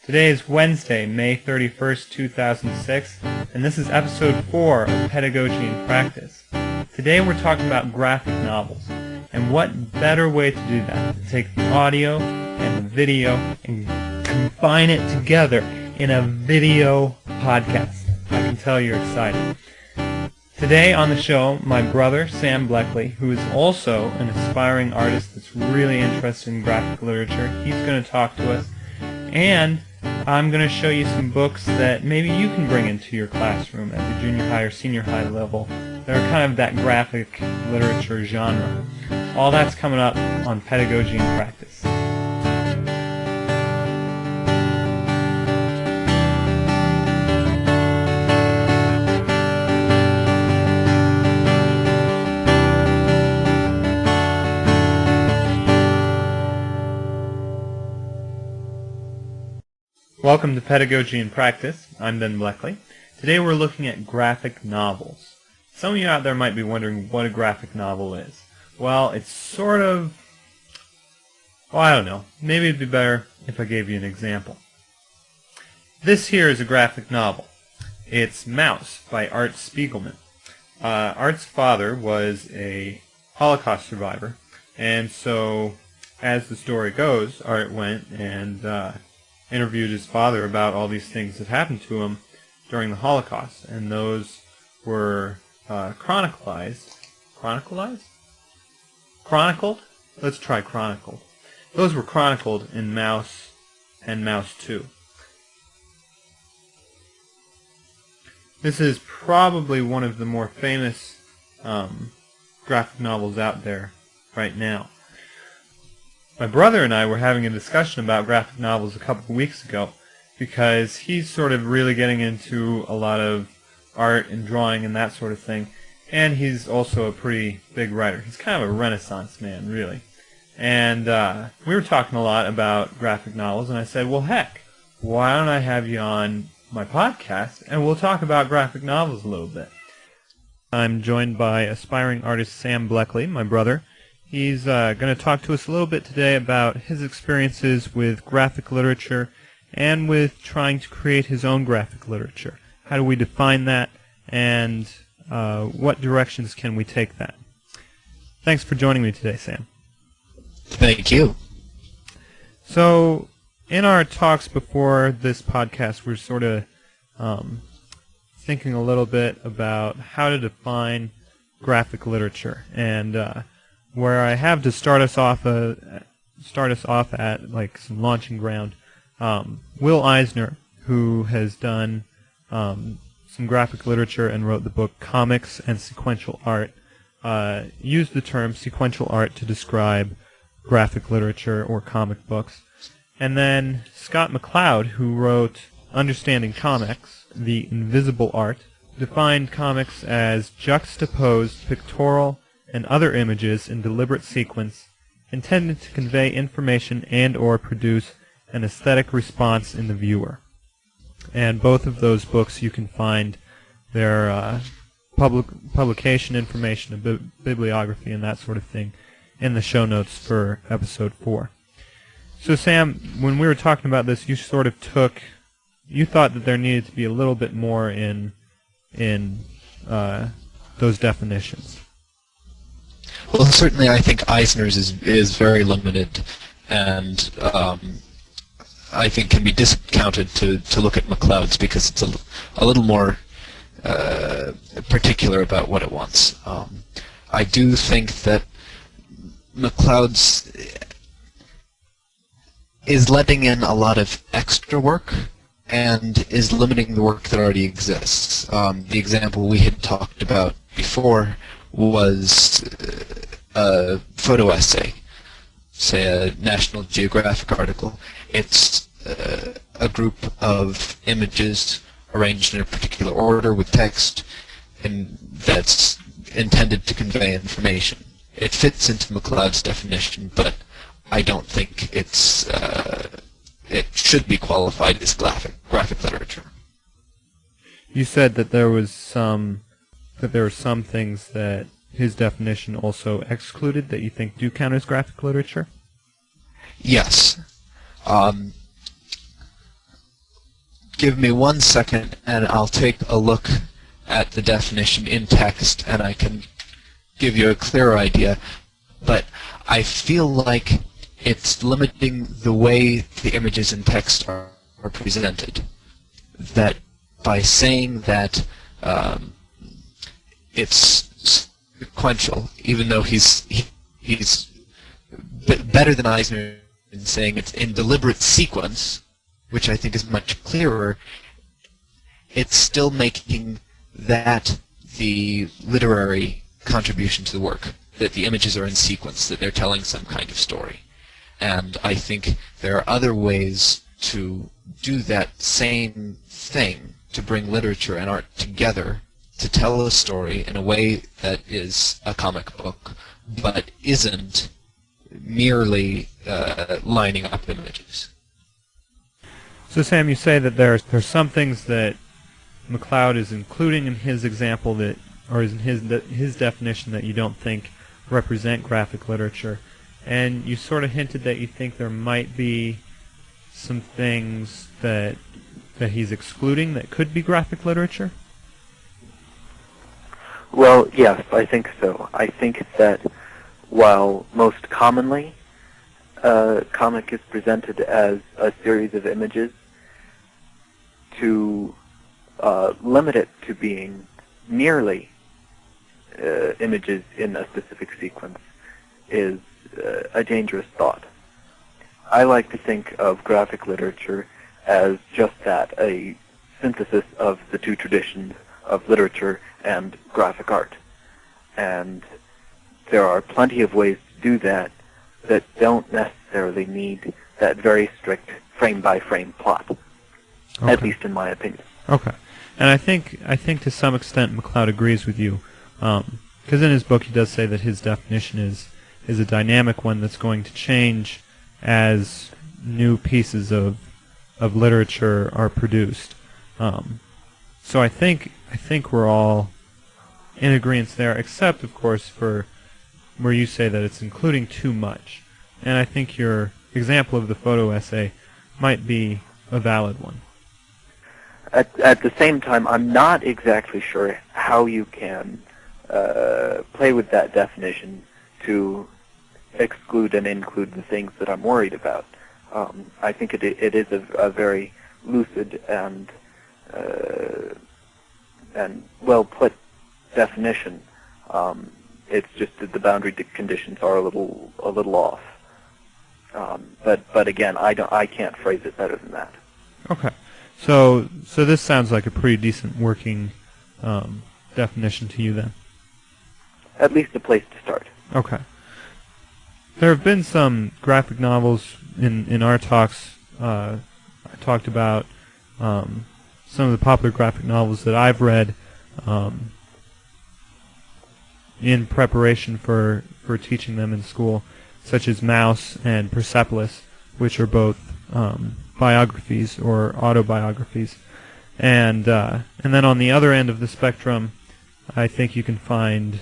Today is Wednesday, May 31st, 2006, and this is episode 4 of Pedagogy in Practice. Today we're talking about graphic novels, and what better way to do that than to take the audio and the video and combine it together in a video podcast. I can tell you're excited. Today on the show, my brother, Sam Bleckley, who is also an aspiring artist that's really interested in graphic literature, he's going to talk to us. And I'm going to show you some books that maybe you can bring into your classroom at the junior high or senior high level that are kind of that graphic literature genre. All that's coming up on Pedagogy in Practice. Welcome to Pedagogy in Practice. I'm Ben Bleckley. Today we're looking at graphic novels. Some of you out there might be wondering what a graphic novel is. Well, it's sort of... I don't know. Maybe it'd be better if I gave you an example. This here is a graphic novel. It's Mouse by Art Spiegelman. Art's father was a Holocaust survivor, and so as the story goes, Art went and interviewed his father about all these things that happened to him during the Holocaust, and those were chronicled? Let's try chronicled. Those were chronicled in Mouse and Mouse 2. This is probably one of the more famous graphic novels out there right now. My brother and I were having a discussion about graphic novels a couple of weeks ago because he's sort of really getting into a lot of art and drawing and that sort of thing, and he's also a pretty big writer. He's kind of a Renaissance man, really. And we were talking a lot about graphic novels, and I said, well, heck, why don't I have you on my podcast, and we'll talk about graphic novels a little bit. I'm joined by aspiring artist Sam Bleckley, my brother. He's going to talk to us a little bit today about his experiences with graphic literature and with trying to create his own graphic literature. How do we define that, and what directions can we take that? Thanks for joining me today, Sam. Thank you. So, in our talks before this podcast, we're sort of thinking a little bit about how to define graphic literature, and where I have to start us off at like some launching ground. Will Eisner, who has done some graphic literature and wrote the book Comics and Sequential Art, used the term sequential art to describe graphic literature or comic books. And then Scott McCloud, who wrote Understanding Comics, The Invisible Art, defined comics as juxtaposed pictorial and other images in deliberate sequence intended to convey information and or produce an aesthetic response in the viewer. And both of those books you can find their publication information, a bibliography and that sort of thing in the show notes for episode 4. So Sam, when we were talking about this, you sort of you thought that there needed to be a little bit more in those definitions. Well, certainly I think Eisner's is very limited, and I think can be discounted to look at McCloud's because it's a little more particular about what it wants. I do think that McCloud's is letting in a lot of extra work and is limiting the work that already exists. The example we had talked about before was a photo essay, say a National Geographic article. It's a group of images arranged in a particular order with text, and that's intended to convey information. It fits into McCloud's definition, but I don't think it should be qualified as graphic literature. You said that there were some things that his definition also excluded that you think do count as graphic literature? Yes. give me 1 second and I'll take a look at the definition in text and I can give you a clearer idea. But I feel like it's limiting the way the images in text are presented. That by saying that it's sequential, even though he's better than Eisner in saying it's in deliberate sequence, which I think is much clearer, it's still making that the literary contribution to the work, that the images are in sequence, that they're telling some kind of story. And I think there are other ways to do that same thing, to bring literature and art together, to tell a story in a way that is a comic book, but isn't merely lining up images. So Sam, you say that there's some things that MacLeod is including in his example that, or in his definition, that you don't think represent graphic literature, and you sort of hinted that you think there might be some things that he's excluding that could be graphic literature. Well, yes, I think so. I think that while most commonly a comic is presented as a series of images, to limit it to being merely images in a specific sequence is a dangerous thought. I like to think of graphic literature as just that, a synthesis of the two traditions of literature and graphic art. And there are plenty of ways to do that that don't necessarily need that very strict frame-by-frame plot, at least in my opinion. Okay. And I think to some extent MacLeod agrees with you, because in his book he does say that his definition is a dynamic one that's going to change as new pieces of literature are produced. So I think we're all in agreement there, except of course for where you say that it's including too much. And I think your example of the photo essay might be a valid one. At the same time, I'm not exactly sure how you can play with that definition to exclude and include the things that I'm worried about. I think it is a very lucid and well-put definition. It's just that the boundary conditions are a little off. But again, I can't phrase it better than that. Okay. So this sounds like a pretty decent working definition to you then. At least a place to start. Okay. There have been some graphic novels in our talks. I talked about some of the popular graphic novels that I've read in preparation for teaching them in school, such as Mouse and Persepolis, which are both biographies or autobiographies. And then on the other end of the spectrum, I think you can find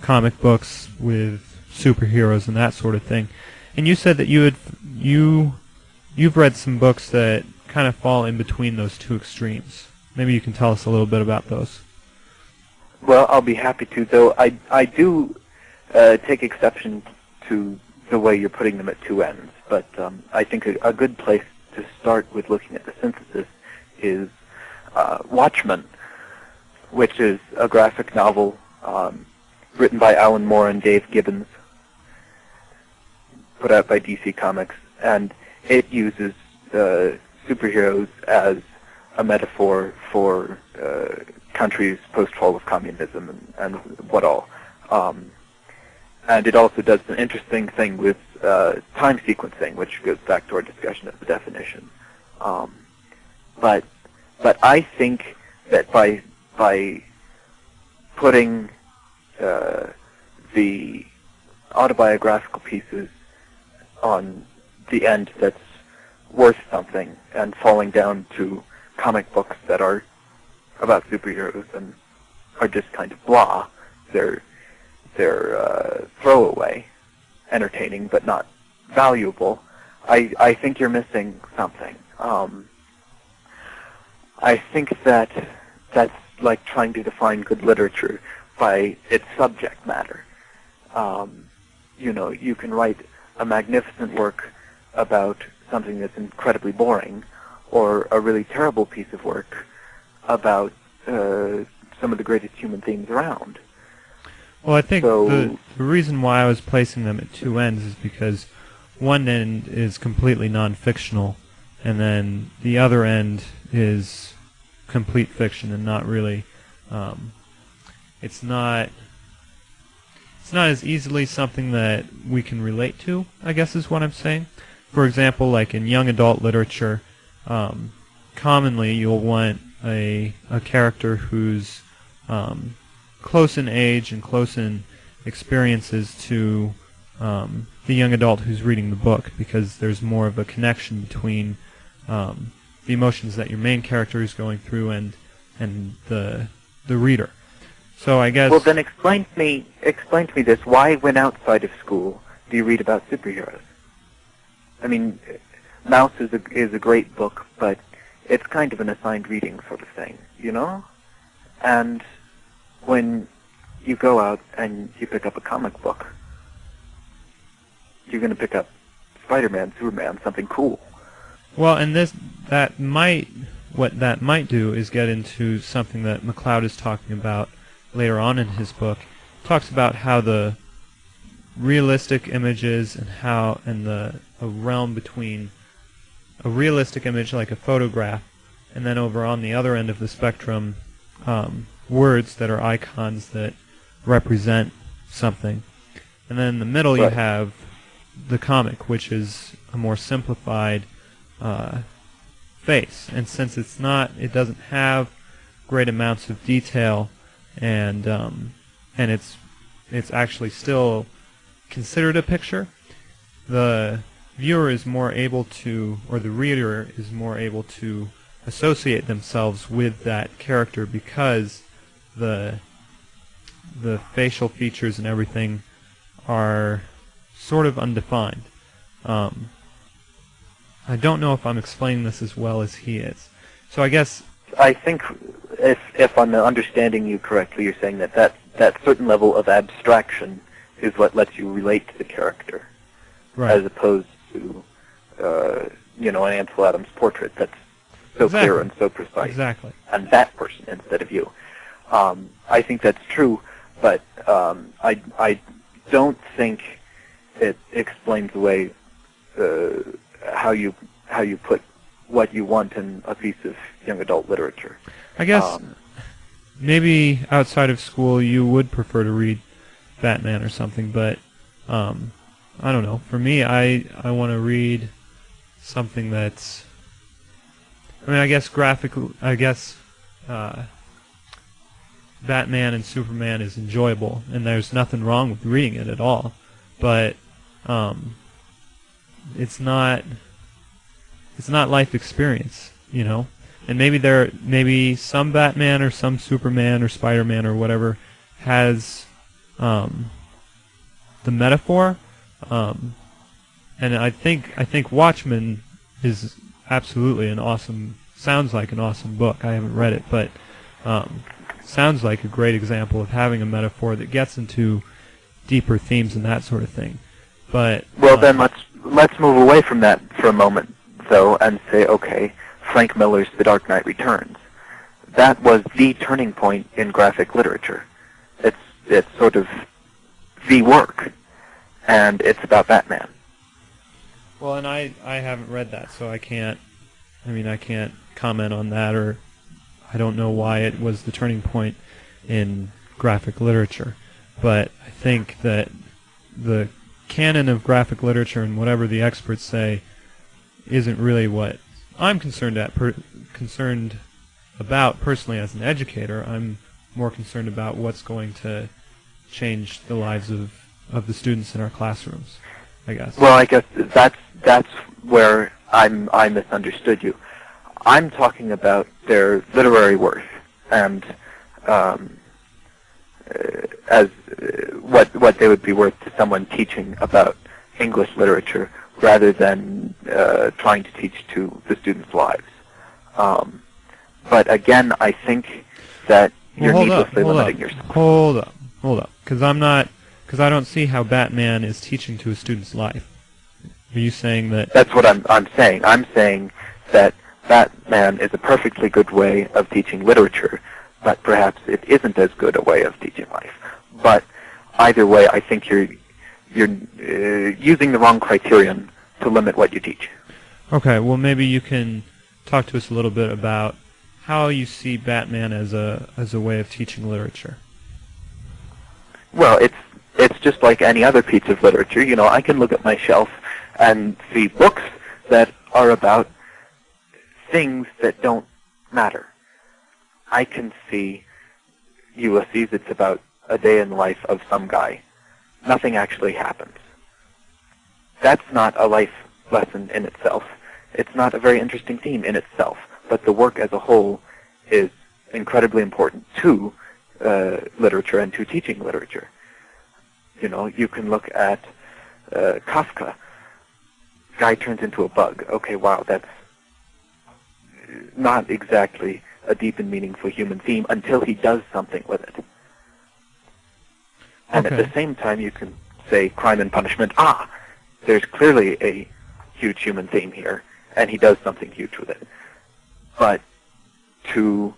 comic books with superheroes and that sort of thing. And you said that you've read some books that kind of fall in between those two extremes. Maybe you can tell us a little bit about those. Well, I'll be happy to, though I do take exception to the way you're putting them at two ends. But I think a good place to start with looking at the synthesis is Watchmen, which is a graphic novel written by Alan Moore and Dave Gibbons, put out by DC Comics, and it uses superheroes as a metaphor for countries post-fall of communism and what all. And it also does an interesting thing with time sequencing, which goes back to our discussion of the definition. But I think that by putting the autobiographical pieces on the end that's worth something and falling down to comic books that are about superheroes and are just kind of blah, they're throwaway, entertaining but not valuable, I think you're missing something. I think that that's like trying to define good literature by its subject matter. You can write a magnificent work about something that's incredibly boring, or a really terrible piece of work about some of the greatest human themes around. Well, I think the reason why I was placing them at two ends is because one end is completely non-fictional, and then the other end is complete fiction and not really. It's not as easily something that we can relate to, I guess is what I'm saying. For example, like in young adult literature, commonly you'll want a character who's close in age and close in experiences to the young adult who's reading the book, because there's more of a connection between the emotions that your main character is going through and the reader. So I guess. Well, then explain to me this. Why, when outside of school, do you read about superheroes? I mean, Mouse is a great book, but it's kind of an assigned reading sort of thing, you know? And when you go out and you pick up a comic book, you're going to pick up Spider-Man, Superman, something cool. Well, and what that might do is get into something that MacLeod is talking about later on in his book. He talks about how the realistic images and a realm between a realistic image like a photograph, and then over on the other end of the spectrum, words that are icons that represent something. And then in the middle you have the comic, which is a more simplified face. And since it doesn't have great amounts of detail, and it's actually still considered a picture, the viewer is more able to, or the reader is more able to associate themselves with that character, because the facial features and everything are sort of undefined. I don't know if I'm explaining this as well as he is. So I think if I'm understanding you correctly, you're saying that certain level of abstraction is what lets you relate to the character, right, as opposed to an Ansel Adams portrait that's so clear and so precise, exactly, and that person instead of you. I think that's true, but I don't think it explains away how you put what you want in a piece of young adult literature. I guess maybe outside of school you would prefer to read Batman or something, but I don't know. For me, I want to read something that's, I guess Batman and Superman is enjoyable, and there's nothing wrong with reading it at all, but it's not life experience, you know. And maybe some Batman or some Superman or Spider-Man or whatever has the metaphor, and I think Watchmen is absolutely sounds like an awesome book. I haven't read it, but sounds like a great example of having a metaphor that gets into deeper themes and that sort of thing. But then let's move away from that for a moment, though, and say, okay, Frank Miller's The Dark Knight Returns. That was the turning point in graphic literature. It's sort of the work, and it's about Batman. Well, and I haven't read that, so I can't comment on that, or I don't know why it was the turning point in graphic literature. But I think that the canon of graphic literature and whatever the experts say isn't really what I'm concerned about personally as an educator. I'm more concerned about what's going to change the lives of the students in our classrooms, I guess. Well, I guess that's where I misunderstood you. I'm talking about their literary worth and as what they would be worth to someone teaching about English literature, rather than trying to teach to the students' lives. But again, I think that you're needlessly limiting yourself. Hold up, because I don't see how Batman is teaching to a student's life. Are you saying that? That's what I'm saying. I'm saying that Batman is a perfectly good way of teaching literature, but perhaps it isn't as good a way of teaching life. But either way, I think you're using the wrong criterion to limit what you teach. Okay, well maybe you can talk to us a little bit about how you see Batman as a way of teaching literature. Well, it's just like any other piece of literature. You know, I can look at my shelf and see books that are about things that don't matter. I can see Ulysses, it's about a day in the life of some guy. Nothing actually happens. That's not a life lesson in itself. It's not a very interesting theme in itself, but the work as a whole is incredibly important to literature and to teaching literature. You know, you can look at Kafka. Guy turns into a bug. Okay, wow, that's not exactly a deep and meaningful human theme until he does something with it. And Okay. at the same time, you can say Crime and Punishment. There's clearly a huge human theme here, and he does something huge with it. But to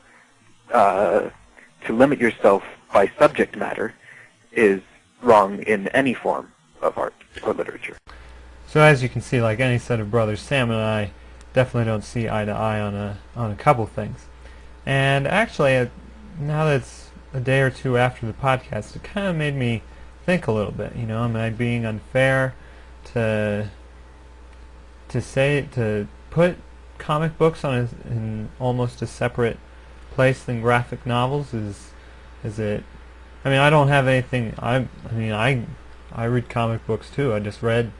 limit yourself by subject matter is wrong in any form of art or literature. So as you can see, like any set of brothers, Sam and I definitely don't see eye to eye on a couple things. And actually, now that it's a day or two after the podcast, it kind of made me think a little bit. You know, am I being unfair to put comic books in almost a separate place than graphic novels? Is it? I mean, I don't have anything. I read comic books too. I just read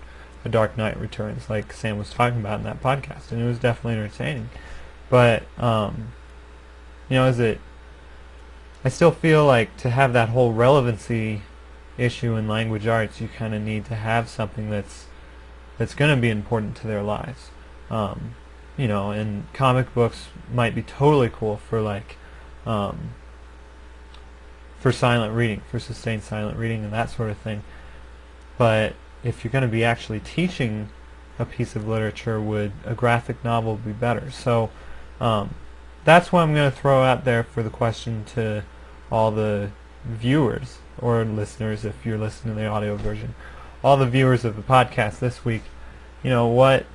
A Dark Knight Returns, like Sam was talking about in that podcast, and it was definitely entertaining. But you know, is it? I still feel like to have that whole relevancy issue in language arts, you kind of need to have something that's going to be important to their lives. You know, and comic books might be totally cool for like for silent reading, for sustained silent reading and that sort of thing. But if you're going to be actually teaching a piece of literature, would a graphic novel be better? So that's what I'm going to throw out there for the question to all the viewers or listeners, if you're listening to the audio version, all the viewers of the podcast this week. You know, what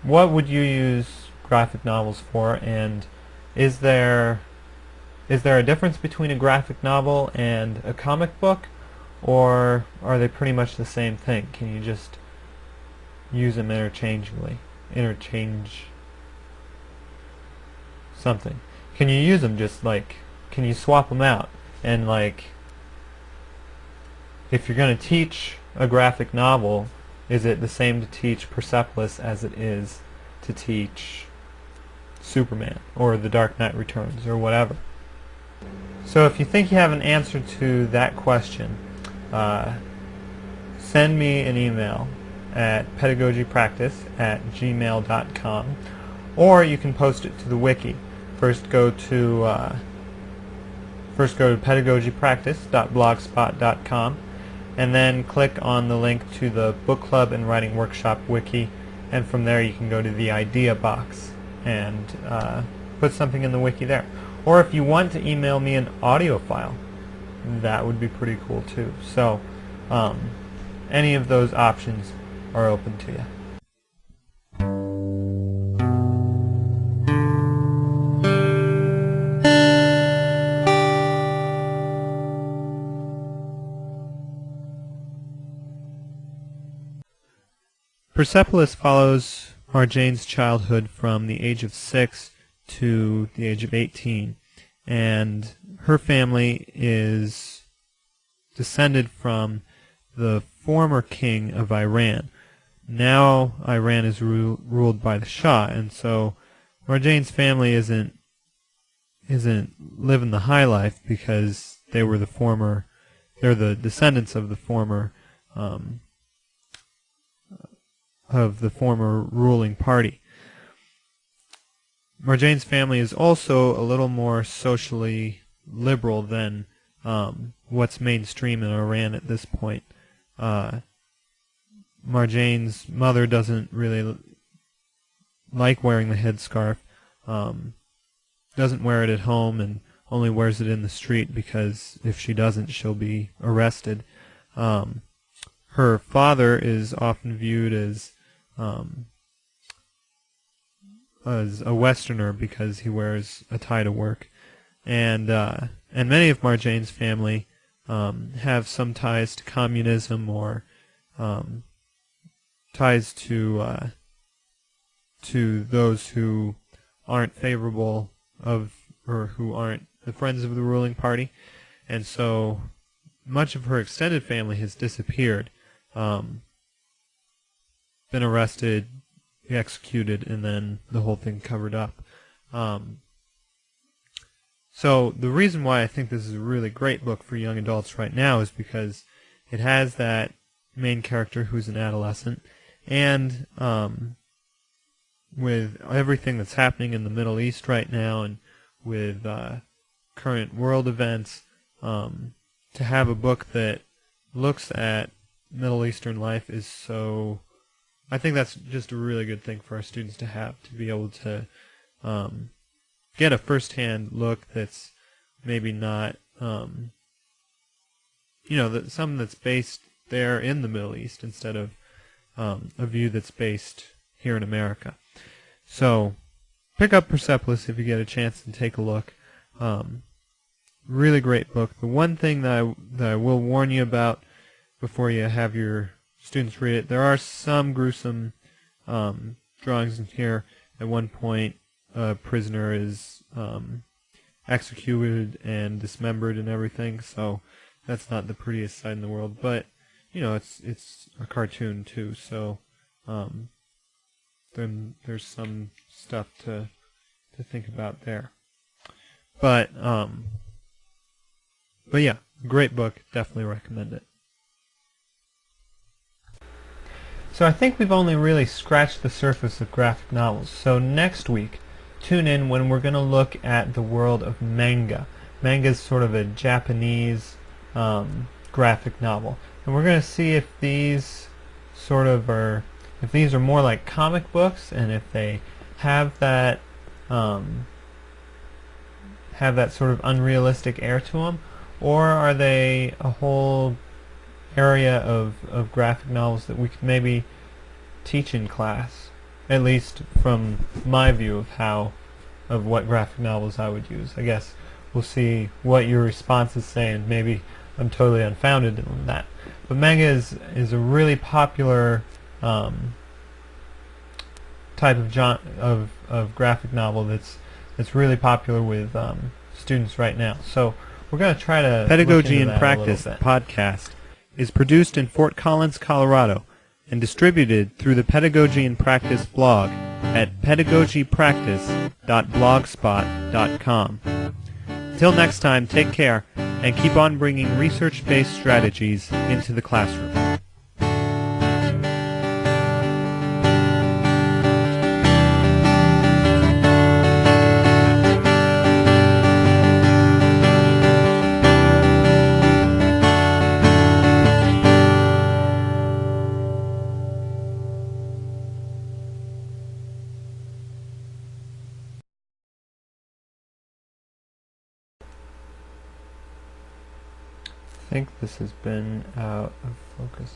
would you use graphic novels for, and is there a difference between a graphic novel and a comic book, or are they pretty much the same thing? Can you just use them interchangeably? Interchange something. Can you use them just like, can you swap them out? And like, if you're going to teach a graphic novel, is it the same to teach Persepolis as it is to teach Superman or The Dark Knight Returns or whatever? So if you think you have an answer to that question, send me an email at pedagogypractice@gmail.com, or you can post it to the wiki. First go to pedagogypractice.blogspot.com, and then click on the link to the Book Club and Writing Workshop wiki, and from there you can go to the idea box and put something in the wiki there. Or if you want to email me an audio file, that would be pretty cool too. So any of those options are open to you. Persepolis follows Marjane's childhood from the age of 6 to the age of 18, and her family is descended from the former king of Iran. Now Iran is ruled by the Shah, and so Marjane's family isn't living the high life because they're the descendants of the former ruling party. Marjane's family is also a little more socially liberal than what's mainstream in Iran at this point. Marjane's mother doesn't really like wearing the headscarf, doesn't wear it at home, and only wears it in the street because if she doesn't, she'll be arrested. Her father is often viewed as a Westerner because he wears a tie to work, and many of Marjane's family have some ties to communism or ties to those who aren't favorable of or who aren't the friends of the ruling party, and so much of her extended family has disappeared, been arrested, executed, and then the whole thing covered up. So the reason why I think this is a really great book for young adults right now is because it has that main character who's an adolescent, and with everything that's happening in the Middle East right now and with current world events, to have a book that looks at Middle Eastern life is so... I think that's just a really good thing for our students to have, to be able to get a first-hand look that's maybe not, something that's based there in the Middle East instead of a view that's based here in America. So pick up Persepolis if you get a chance and take a look. Really great book. The one thing that I will warn you about before you have your students read it, there are some gruesome drawings in here. At one point, a prisoner is executed and dismembered and everything, so that's not the prettiest sight in the world. But it's a cartoon too, so then there's some stuff to think about there. But yeah, great book. Definitely recommend it. So I think we've only really scratched the surface of graphic novels. So next week, tune in when we're going to look at the world of manga. Manga is sort of a Japanese graphic novel, and we're going to see if these are more like comic books, and if they have that sort of unrealistic air to them, or are they a whole area of graphic novels that we could maybe teach in class, at least from my view of what graphic novels I would use. I guess we'll see what your responses say, and maybe I'm totally unfounded in that. But manga is a really popular type of graphic novel that's really popular with students right now. So we're going to try to Pedagogy in Practice podcast is produced in Fort Collins, Colorado, and distributed through the Pedagogy in Practice blog at pedagogypractice.blogspot.com. Until next time, take care, and keep on bringing research-based strategies into the classroom. I think this has been out of focus.